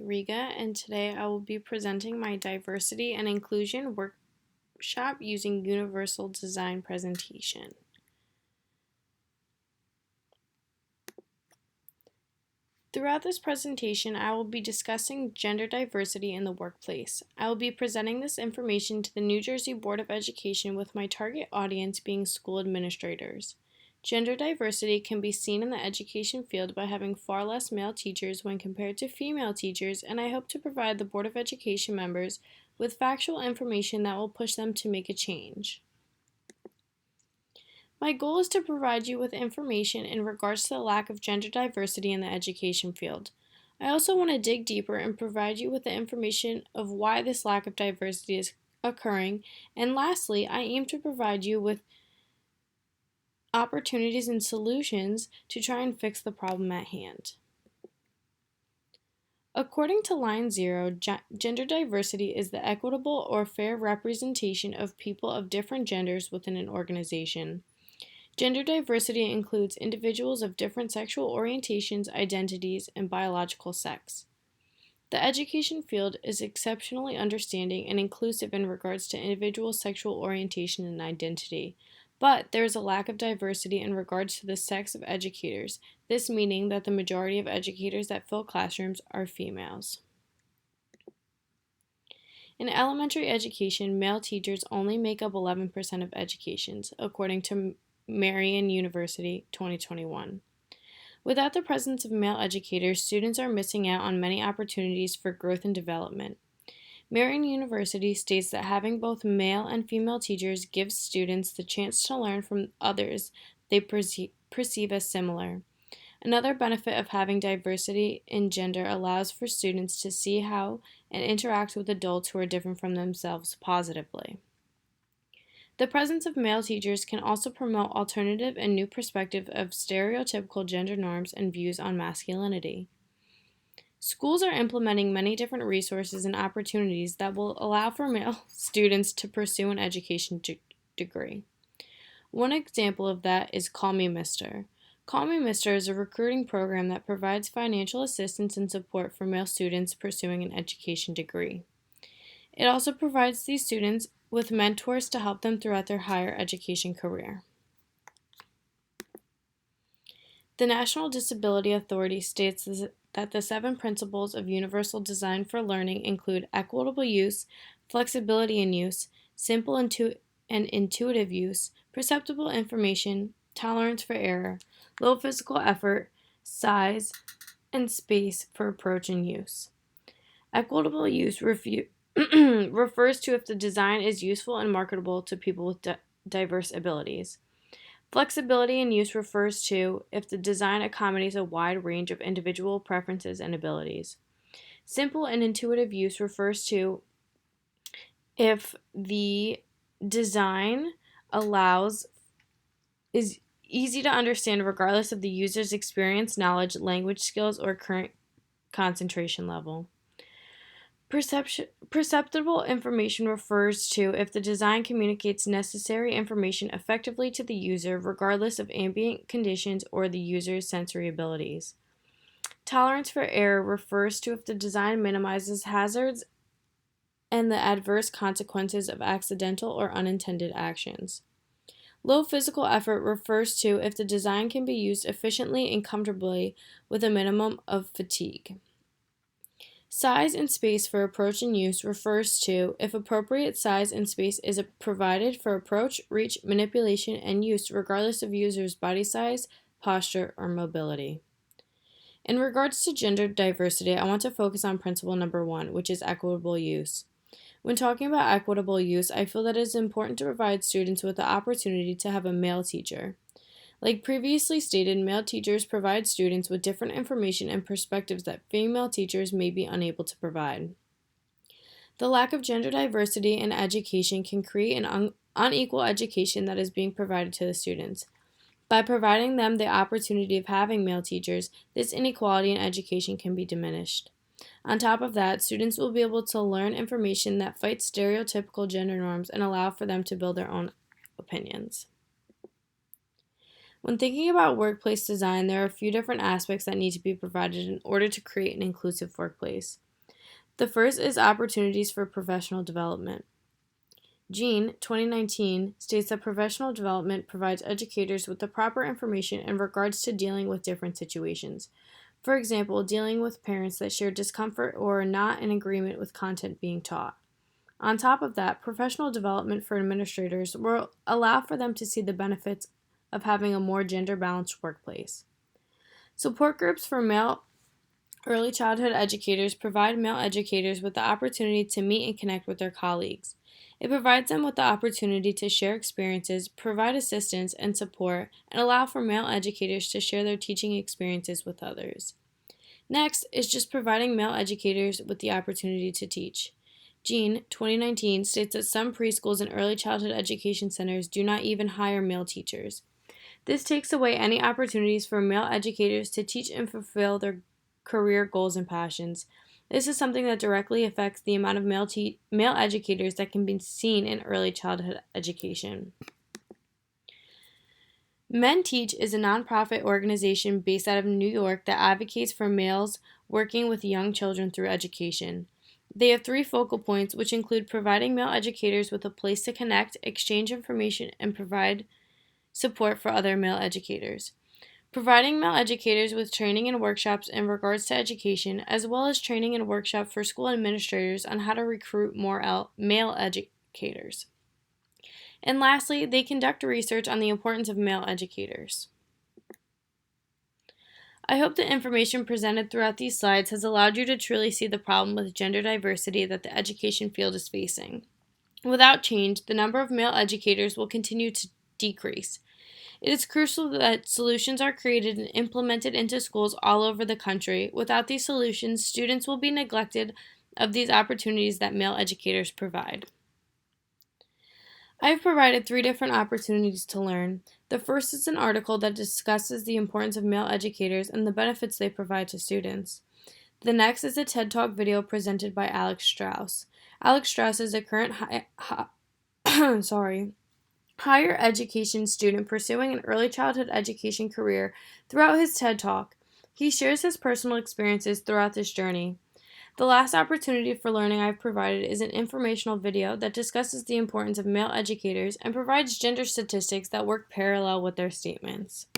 Riga, and today I will be presenting my diversity and inclusion workshop using universal design presentation. Throughout this presentation, I will be discussing gender diversity in the workplace. I will be presenting this information to the New Jersey Board of Education with my target audience being school administrators. Gender diversity can be seen in the education field by having far less male teachers when compared to female teachers, and I hope to provide the Board of Education members with factual information that will push them to make a change. My goal is to provide you with information in regards to the lack of gender diversity in the education field. I also want to dig deeper and provide you with the information of why this lack of diversity is occurring, and lastly, I aim to provide you with opportunities and solutions to try and fix the problem at hand. According to Line 0, gender diversity is the equitable or fair representation of people of different genders within an organization. Gender diversity includes individuals of different sexual orientations, identities, and biological sex. The education field is exceptionally understanding and inclusive in regards to individuals' sexual orientation and identity, but there is a lack of diversity in regards to the sex of educators, this meaning that the majority of educators that fill classrooms are females. In elementary education, male teachers only make up 11% of educations, according to Marian University 2021. Without the presence of male educators, students are missing out on many opportunities for growth and development. Marian University states that having both male and female teachers gives students the chance to learn from others they perceive as similar. Another benefit of having diversity in gender allows for students to see how and interact with adults who are different from themselves positively. The presence of male teachers can also promote alternative and new perspective of stereotypical gender norms and views on masculinity. Schools are implementing many different resources and opportunities that will allow for male students to pursue an education degree. One example of that is Call Me Mr. Call Me Mr. is a recruiting program that provides financial assistance and support for male students pursuing an education degree. It also provides these students with mentors to help them throughout their higher education career. The National Disability Authority states that the 7 principles of universal design for learning include equitable use, flexibility in use, simple and intuitive use, perceptible information, tolerance for error, low physical effort, size, and space for approach and use. Equitable use refers to if the design is useful and marketable to people with diverse abilities. Flexibility in use refers to if the design accommodates a wide range of individual preferences and abilities. Simple and intuitive use refers to if the design is easy to understand regardless of the user's experience, knowledge, language skills, or current concentration level. Perceptible information refers to if the design communicates necessary information effectively to the user regardless of ambient conditions or the user's sensory abilities. Tolerance for error refers to if the design minimizes hazards and the adverse consequences of accidental or unintended actions. Low physical effort refers to if the design can be used efficiently and comfortably with a minimum of fatigue. Size and space for approach and use refers to if appropriate size and space is provided for approach, reach, manipulation, and use regardless of user's body size, posture, or mobility. In regards to gender diversity, I want to focus on principle number 1, which is equitable use. When talking about equitable use, I feel that it is important to provide students with the opportunity to have a male teacher. Like previously stated, male teachers provide students with different information and perspectives that female teachers may be unable to provide. The lack of gender diversity in education can create an unequal education that is being provided to the students. By providing them the opportunity of having male teachers, this inequality in education can be diminished. On top of that, students will be able to learn information that fights stereotypical gender norms and allow for them to build their own opinions. When thinking about workplace design, there are a few different aspects that need to be provided in order to create an inclusive workplace. The first is opportunities for professional development. Jean, 2019, states that professional development provides educators with the proper information in regards to dealing with different situations. For example, dealing with parents that share discomfort or are not in agreement with content being taught. On top of that, professional development for administrators will allow for them to see the benefits of having a more gender-balanced workplace. Support groups for male early childhood educators provide male educators with the opportunity to meet and connect with their colleagues. It provides them with the opportunity to share experiences, provide assistance and support, and allow for male educators to share their teaching experiences with others. Next is just providing male educators with the opportunity to teach. Jean, 2019, states that some preschools and early childhood education centers do not even hire male teachers. This takes away any opportunities for male educators to teach and fulfill their career goals and passions. This is something that directly affects the amount of male educators that can be seen in early childhood education. Men Teach is a nonprofit organization based out of New York that advocates for males working with young children through education. They have 3 focal points, which include providing male educators with a place to connect, exchange information, and provide support for other male educators. Providing male educators with training and workshops in regards to education, as well as training and workshops for school administrators on how to recruit more male educators. And lastly, they conduct research on the importance of male educators. I hope the information presented throughout these slides has allowed you to truly see the problem with gender diversity that the education field is facing. Without change, the number of male educators will continue to decrease. It is crucial that solutions are created and implemented into schools all over the country. Without these solutions, students will be neglected of these opportunities that male educators provide. I have provided 3 different opportunities to learn. The first is an article that discusses the importance of male educators and the benefits they provide to students. The next is a TED Talk video presented by Alex Strauss. Alex Strauss is a current higher education student pursuing an early childhood education career. Throughout his TED Talk, he shares his personal experiences throughout this journey. The last opportunity for learning I've provided is an informational video that discusses the importance of male educators and provides gender statistics that work parallel with their statements.